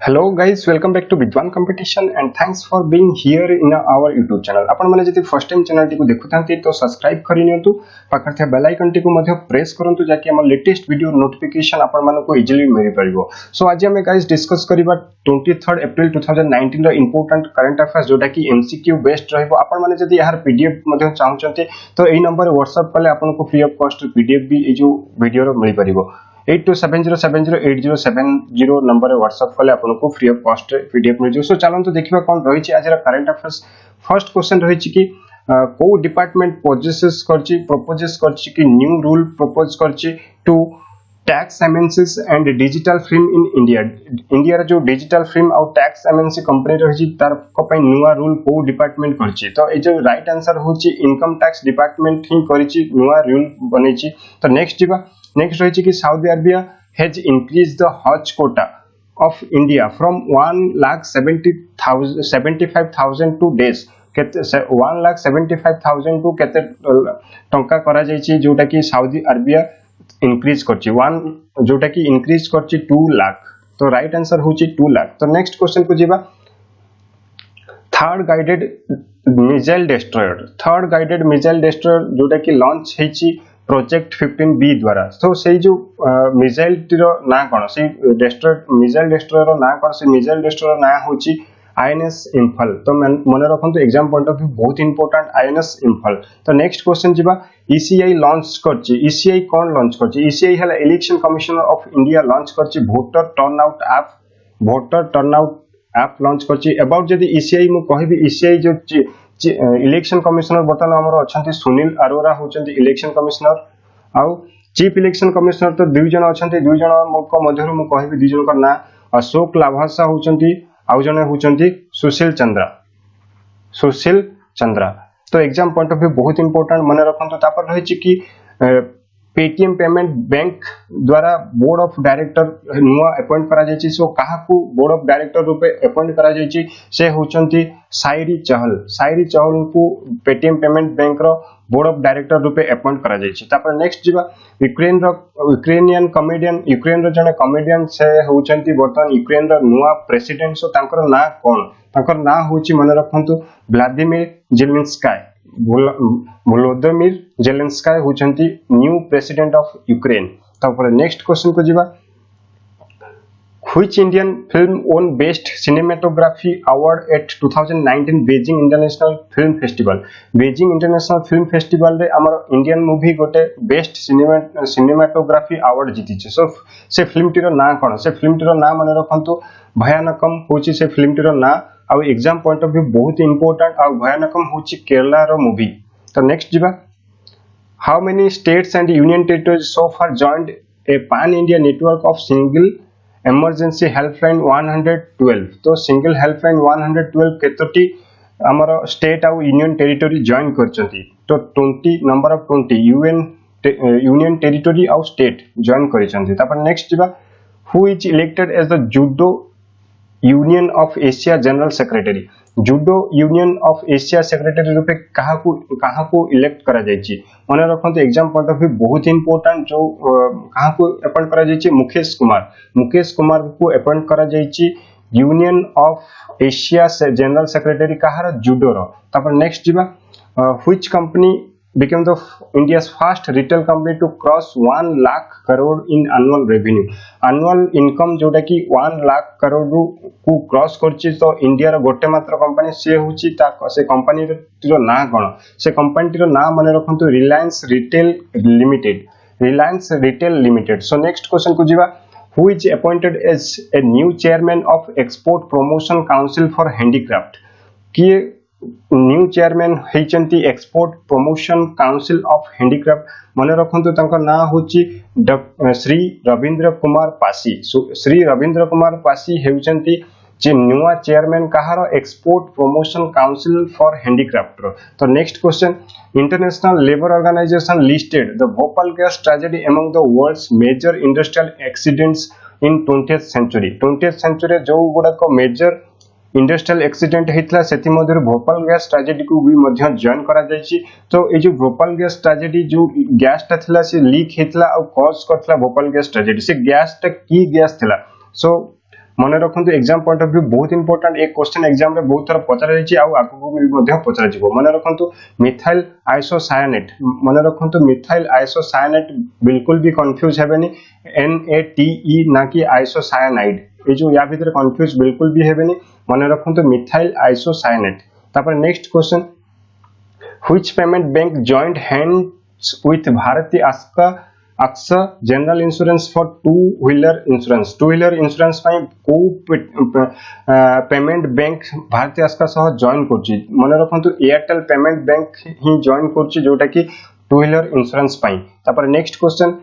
Hello guys, welcome back to VIDWAN Competition and thanks for being here in our YouTube channel. आपण माने जति first time channel T को देखुथांती तो subscribe करि नियंतु पाखर थे बेल आइकन टी को मध्ये प्रेस करंतु जाकि हमर लेटेस्ट वीडियो नोटिफिकेशन आपण माने को इजीली मिल परिबो। सो आज हम गाइस डिस्कस करिबा 23 अप्रैल 2019 रो इंपोर्टेंट करंट अफेयर्स जोटा कि एमसीक्यू बेस्ड रहइबो। आपण माने जति यार पीडीएफ मध्ये चाहउचंती तो एई नंबर व्हाट्सएप कले आपण को फ्री ऑफ कॉस्ट पीडीएफ भी ए जो वीडियो रो मिल परिबो। 8270708070 नंबर व्हाट्सएप कले आपको फ्री ऑफ कॉस्ट पीडीएफ मिल सो चलते देखा कौन रही आज करंट अफेयर्स। फर्स्ट क्वेश्चन रही कि को डिपार्टमेंट प्रपोजेस कि new rule propose to tax MNCs and digital film in India. India जो डिजिटल फिल्म और टैक्स एमएनसी कंपनी रही तार नुआ रूल को डिपार्टमेंट करछि। तो ये जो राइट आंसर होची इनकम टैक्स डिपार्टमेंट ही करछि नुआ रूल बनेछि। तो नेक्स्ट रही कि Saudi Arabia has increase the Hajj quota of India from 1,75,000 to डेज केते 1,75,000 टू केते टंका करा जायछि जोटा कि सऊदी अरेबिया इंक्रीज करछि जोटा कि इंक्रीज करछि 2 लाख। तो राइट आंसर होछि 2 लाख। तो नेक्स्ट क्वेश्चन को जीवा थर्ड गाइडेड मिसाइल डिस्ट्रॉयर जोटा कि लॉन्च हेछि प्रोजेक्ट 15B द्वारा। तो से जो मिसाइल टीरो ना कोन से मिसाइल डिस्ट्रॉयर ना कोन से मिसाइल डिस्ट्रॉयर ना होची I.INS इम्फल। तो मन रखंतु एग्जाम पॉइंट ऑफ व्यू बहुत इंपोर्टेंट I.INS इम्फल। तो नेक्स्ट क्वेश्चन जीवा ECI लॉन्च करछि। ECI कोन लॉन्च करछि? ECI हला election commissioner of India launch करछि वोटर टर्नआउट ऐप लॉन्च करछि। अबाउट जदी ECI मु कहबी ECI जो इलेक्शन कमिशनर बर्तमान हमर अछंती सुनील अरोरा होचंती इलेक्शन कमिशनर आउ चीफ इलेक्शन कमिशनर तो दुई जन अछंती। दुई जन को मध्यरु मु कहबी दुई जन का ना अशोक लाभासा होचंती आउ जने होचंती सुशील चंद्रा। तो एग्जाम पॉइंट ऑफ व्यू बहुत इंपोर्टेंट मन रखंतो। तापर रहिछि कि पेटीएम पेमेंट बैंक द्वारा बोर्ड ऑफ डायरेक्टर नुआ अपॉइंट करा जायछि। सो काहा को बोर्ड ऑफ डायरेक्टर रूपे अपॉइंट करा जायछि से होचंती साइरी चहल को पेटीएम पेमेंट बैंक रो बोर्ड ऑफ डायरेक्टर रूपे अपॉइंट करा जायछि। तापर नेक्स्ट जीवा यूक्रेन रो जने कॉमेडियन से होचंती वर्तमान यूक्रेन रो नुआ प्रेसिडेंट। सो तांकर ना कोन? तांकर ना होची मन रखंतु व्लादिमीर जेलेंस्काय होचंती न्यू प्रेसिडेंट ऑफ यूक्रेन। तापर नेक्स्ट क्वेश्चन को जीवा which Indian film won best cinematography award at 2019 Beijing international film festival. Beijing international film festival रे हमर इंडियन मूवी गोटे बेस्ट सिनेमेटोग्राफी अवार्ड जीतिছে। सो से फिल्म टीरो ना कोन? से फिल्म टीरो ना मन रखंतु भयानकम होची से फिल्म टीरो ना। आ एग्जाम पॉइंट ऑफ व्यू बहुत इंपोर्टेंट। आ भयानकम होची केरला रो मूवी। तो नेक्स्ट जीवा how many states and union territories so far joined a pan India network of single emergency helpline 112। तो सिंगल हेल्पलाइन 112 केतोटी हमर स्टेट आ यूनियन टेरिटरी जॉइन करचंती। तो 20 नंबर ऑफ 20 यूनियन टेरिटरी आ स्टेट जॉइन करिसंती। तापर नेक्स्ट जीवा who is elected as the judo union of Asia general secretary. Judo union of Asia secretary रूपे कहा को इलेक्ट करा जायछि? मन रखंतु एग्जाम पॉइंट ऑफ व्यू बहुत इंपोर्टेंट। जो कहा को अपॉइंट करा जायछि मुकेश कुमार को अपॉइंट करा जायछि union of Asia general secretary कहार जूडो रो। तापर नेक्स्ट जीवा which company became the India's first retail company to cross 1 lakh crore in annual revenue। annual income जोटा कि 1 लाख करोड़ को क्रॉस करछि। तो इंडिया रो गोटे मात्र कंपनी से होछि से कंपनी रो ना कोन? से कंपनी रो ना मन रखंतु Reliance retail limited. So next question को जीवा who is appointed as a new chairman of export promotion council for handicraft। किए न्यू चेयरमैन हेचंती export promotion council of handicraft. मन रखंतु तांका ना होची श्री रविंद्र कुमार पासी। श्री रविंद्र कुमार पासी हेउचंती जे नुआ चेयरमैन कहार export promotion council for handicraft रो। तो next question international labour organisation listed the Bhopal gas tragedy among the world's major industrial accidents in 20th century जो गुडा को मेजर इंडस्ट्रियल एक्सीडेंट हेतला सेति मध्यर भोपाल गैस ट्रेजेडी को भी मध्य जॉइन करा जायछि। तो ए जो भोपाल गैस ट्रेजेडी जो गैस ता थिला से लीक हेतला और कॉज करथला भोपाल गैस ट्रेजेडी। से गैस ता की गैस थिला? सो मन रखु एग्जाम पॉइंट ऑफ व्यू बहुत इंपोर्टेंट एक क्वेश्चन एग्जाम रे बहुत थर पचरा जायछि आ आगु भी मध्ये पचरा जिवो मन रखु मिथाइल आइसोसायानेट मन रखु मिथाइल आइसोसायानेट बिल्कुल भी कंफ्यूज हेबेनी NATE ना कि आइसोसायानाइड ए जो या भीतर कंफ्यूज बिल्कुल भी हेबेनी मन रखु मिथाइल आइसोसायानेट तापर next question which payment bank joint hands with Bharti AXA general insurance for two wheeler insurance पाई को पेमेंट बैंक भारती AXA सह जॉइन करछि मन रखु एयरटेल पेमेंट बैंक ही जॉइन करछि जोटा कि टू व्हीलर इंश्योरेंस पाई तापर next question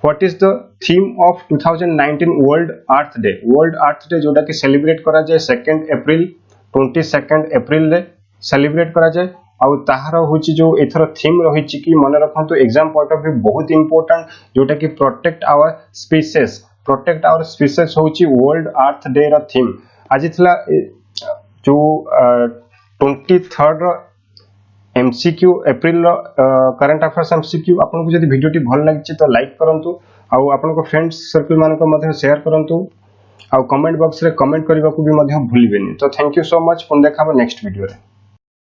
what is the theme of 2019 world earth day जोटा कि सेलिब्रेट करा जाय 22 अप्रैल रे सेलिब्रेट करा जाय आउ ताहार होची जो एथर थीम रहिछि कि मन रखंतु एग्जाम पॉइंट ऑफ व्यू बहुत इंपोर्टेंट जोटा कि प्रोटेक्ट आवर स्पीसीज होची वर्ल्ड अर्थ डे रा थीम आज थिला जो 23 MCQ अप्रैल करंट अफेयर्स MCQ आपन को जदि वीडियोटी भल लागिछि तो लाइक करंतु आउ आपन को फ्रेंड्स सर्कल मान को मध्ये शेयर करंतु आउ कमेंट बॉक्स रे कमेंट करबा को भी मध्ये भूलिबेनी तो थैंक यू सो मच पुन देखाबो नेक्स्ट वीडियो रे।